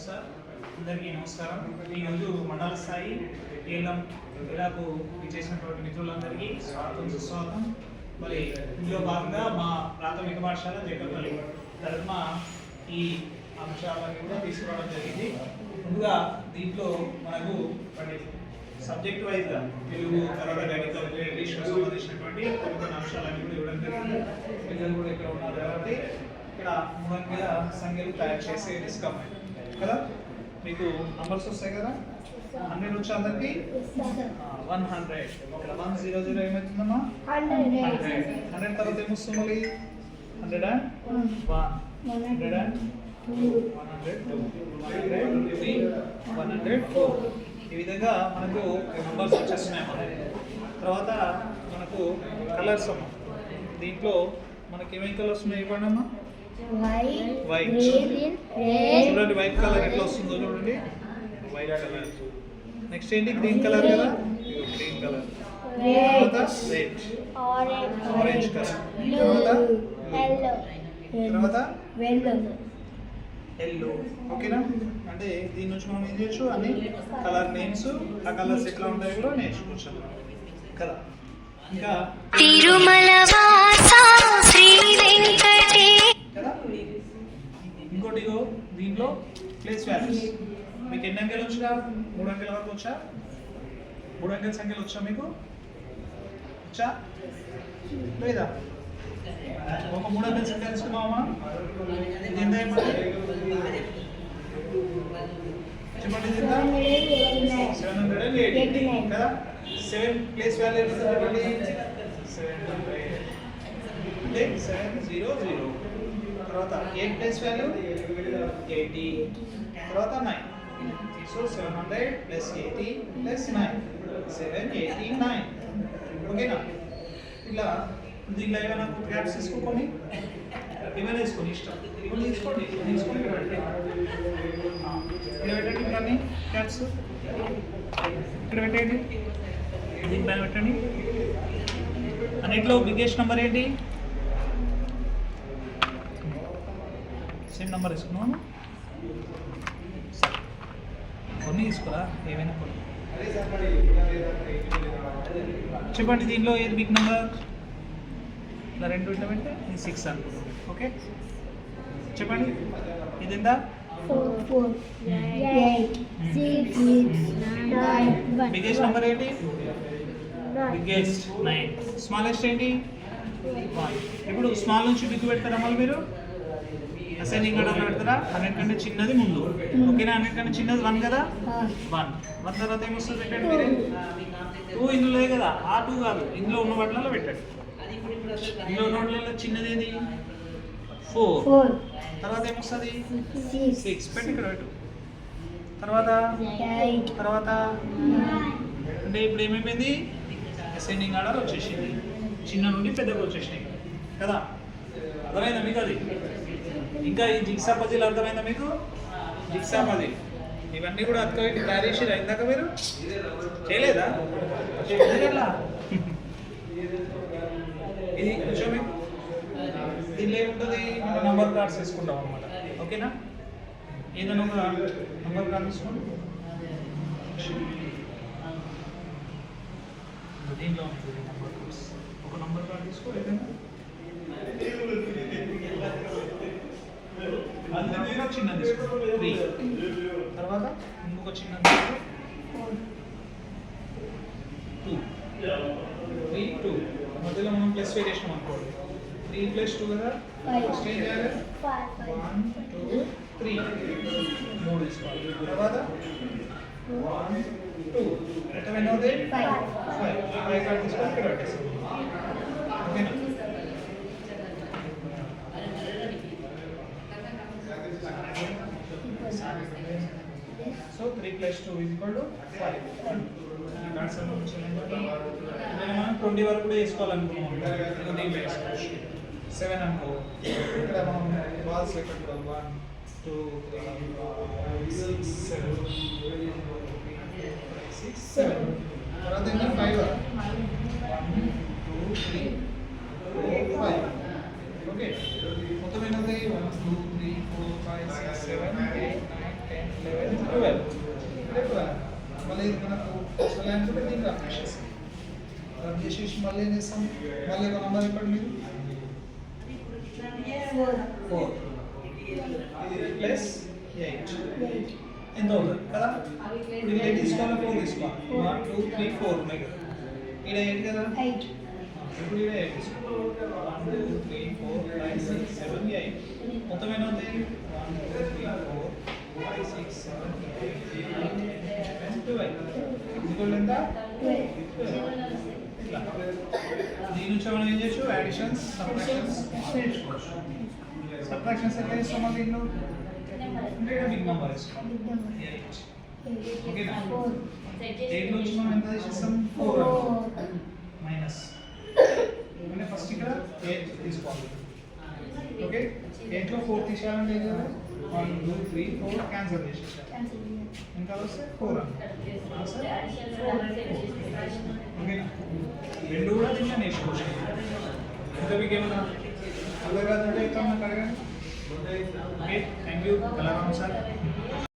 Sir, అందరికీ నమస్కారం. ఈరోజు మండల స్థాయి ఏలం జిల్లాకు విచ్చేసినటువంటి మిత్రులందరికీ స్వాగతం సుస్వాగతం. మరి ఇందులో భాగంగా మా ప్రాథమిక పాఠశాల జగపల్లి తరఫున ఈ అంశాలను కూడా తీసుకురావడం జరిగింది. ముందుగా దీంట్లో మనకు సబ్జెక్ట్ వైజ్గా తెలుగు, తర్వాత గణితం, ఇంగ్లీష్కు సంబంధించినటువంటి కొన్ని అంశాలన్నీ కూడా ఇవ్వడం జరిగింది. పిల్లలు కూడా ఇక్కడ ఉన్నారు కాబట్టి ఇక్కడ మూడంకెల సంఖ్యలు తయారు చేసే డిస్కమ్ కదా. మీకు నంబర్స్ వస్తాయి కదా, 100 వచ్చి అందరికి 100. ఇక్కడ 100 ఏమవుతుందమ్మా 100 తర్వాత ఏమొస్తుంది మళ్ళీ 101, 102, 103, 104. ఈ విధంగా మనకు నంబర్స్ వచ్చేస్తున్నాయి. తర్వాత మనకు కలర్స్ అమ్మ, దీంట్లో మనకి ఏమేమి కలర్స్ ఉన్నాయి ఇవ్వండి అమ్మా. వైట్ చూడండి, వైట్ కలర్ ఎట్లా వస్తుందో చూడండి, వైట్ కలర్. నెక్స్ట్ ఏంటి, గ్రీన్ కలర్ కదా, గ్రీన్ కలర్. తర్వాత రెడ్, ఆరెంజ్ కలర్. తర్వాత ఎల్లో. ఓకేనా, అంటే దీని నుంచి మనం ఏం చేయొచ్చు, అన్ని కలర్ నేమ్స్, ఆ కలర్స్ ఎట్లా ఉంటాయో కూడా నేర్చుకోవచ్చు కదా. ఇంకా ఇంకోటి దీంట్లో ప్లేస్ వాల్యూస్. మీకు ఎన్ని అంకెలు వచ్చా? 3 అంకెల వరకు వచ్చా? 3 అంకెల సంఖ్యలు వచ్చా మీకు? వచ్చా లేదా? ఒక 3 అంకెల సంఖ్య తీసుకున్నామా? ఇది ఎంత చెప్పండి, చెప్పండి ఇది ఎంత? 780 కదా. 7 ప్లేస్ వాల్యూ ఎంత చెప్పండి? 700 అంటే 700. తర్వాత 8 ప్లేస్ వాల్యూ 80, తర్వాత 9. So 700 plus 80 plus 9 789. ఓకేనా. ఇలా దీంట్లో ఏమైనా క్యాప్స్ తీసుకోకొని ఏమైనా వేసుకొని ఇష్టం తీసుకోండి, తీసుకొని ఇక్కడ పెట్టండి. కానీ క్యాప్స్ ఇక్కడ పెట్టండి, దీనిపైన పెట్టండి. అన్నిట్లో బిగ్గెస్ట్ నెంబర్ ఏంటి? సేమ్ నెంబర్ తీసుకున్నాము, కొన్ని తీసుకురా, ఏమైనా కొన్ని చెప్పండి. దీనిలో ఏది బిగ్ నెంబర్? ఇలా 2 పెట్టమంటే ఇది 6 అనుకుంటాం. ఓకే, చెప్పండి ఇది ఎంత? 4, 8, 6, 9. బిగ్గెస్ట్ నెంబర్ ఏంటి? బిగ్గెస్ట్ 9. స్మాలెస్ట్ ఏంటి? 1. ఇప్పుడు స్మాల్ నుంచి బిగ్ పెడతారా మళ్ళీ మీరు? అసెండింగ్ ఆర్డర్ పెడతారా? 100 కంటే చిన్నది ముందు. ఓకేనా, 100 కంటే చిన్నది 1 కదా. 1 తర్వాత ఏమొస్తుంది పెట్టండి మీరే. 2 ఇందులో కదా, ఆ 2 కాదు, ఇందులో ఉన్న వాటిలో పెట్టండి. ఇందులో ఉన్న వాటిలో చిన్నది ఏది? 4. తర్వాత ఏమొస్తుంది? 6. పెట్టి ఇక్కడ పెట్టు. తర్వాత అంటే ఇప్పుడు ఏమైపోయింది, అసెండింగ్ ఆర్డర్ వచ్చేసింది, చిన్న నుండి పెద్దగా వచ్చేసినాయి కదా. అర్థమైందా మీకు అది? ఇంకా ఈ జిగ్సా పజిల్ అర్థమైందా మీకు? జిగ్సా పజిల్ ఇవన్నీ కూడా అర్థమైంది. తయారు చేసి ఇందాక మీరు చేయలేదా? ఇది కొంచెం మీకు దీనిలో ఏముంటుంది, నంబర్ కార్డ్స్ తీసుకుంటాం అనమాట. ఓకేనా, ఏదైనా ఒక నంబర్ కార్డ్ తీసుకోండి. దీంట్లో ఉంటుంది నంబర్ కార్డ్స్. ఒక నంబర్ కార్డ్ తీసుకో, ఏదైనా చిన్నది తీసుకో 3. తర్వాత ఇంకొక చిన్నది తీసుకో 2. 3, 2. మధ్యలో మనం ప్లస్ వేరేషన్ అనుకోండి. 3 + 2 కదా. ఫస్ట్ ఏం చేయాలి? 1, 2, 3 తీసుకోవాలి. తర్వాత 1, 2 ఎంత అవుతుంది? 5 కార్డు తీసుకొని ఇక్కడ పెట్టేస్తాం. ఓకేనా. సో 3 + 2 = 5. మనం 20 వరకు కూడా వేసుకోవాలనుకున్నాం, దీంట్లో వేసుకోవచ్చు. 7 అనుకో, ఇక్కడ మనం బాల్స్ పెట్టుకోవాలి. 1, 2, 3, 4, 5, 6, 7. 6, 7 తర్వాత ఇంకా 5. 1, 2, 3, 4, 5. ఓకే, మొత్తం ఏంటంటే 1, 2, 3, 4, 5, 6, 7, 8, 9, 10, 12 మళ్ళీ ఇది మనకు అసలు అనుకుంటే దీన్ని రబ్ చేసేసి మళ్ళీ ఏం చేస్తాం మళ్ళీ ఒక నంబర్ చెప్పండి మీరు 4 ప్లస్ 8 ఎంత అవుతుంది కదా ఇప్పుడు ఇది 8 తీసుకోవాలి 4 తీసుకోవాలి 1 2 3 4 ఉన్నాయి కదా ఇక్కడ 8 కదా 8 ఇప్పుడు ఇక్కడ 8 తీసుకోవాలి 1 2 3 4 5 6 7 8 మొత్తం ఎన్ని అవుతాయి 1 2 3 4 5 6 7 8 9 10 11 ఇది ఎంత 12 ఇట్లా దీని నుంచి మనం ఏం చేయొచ్చు అడిషన్స్ సబ్ట్రాక్షన్స్ నేర్చుకోవచ్చు సబ్ట్రాక్షన్స్ ఎట్లా చేస్తాం మళ్ళీ దీనిలో అంటే బిగ్ నెంబర్ వేస్తాం 8 ఓకేనా 8 నుంచి మనం ఎంత చేస్తాం 4 మైనస్ అంటే ఫస్ట్ ఇక్కడ 8 తీసుకోవాలి ఓకే 8 లో 4 తీసేయాలంటే ఏం చేయాలి 1 2 3 4 క్యాన్సిల్ చేసేసాం ఇంకా వస్తే 4 ఆన్సర్ 4 ఓకేనా రెండు కూడా దీంట్లో నేర్చుకోవచ్చు ఇంకా మీకు ఏమన్నా అర్థం కాదంటే ఎక్కడ నాకు అడగండి ఓకే థ్యాంక్ యూ కళారామ్ సార్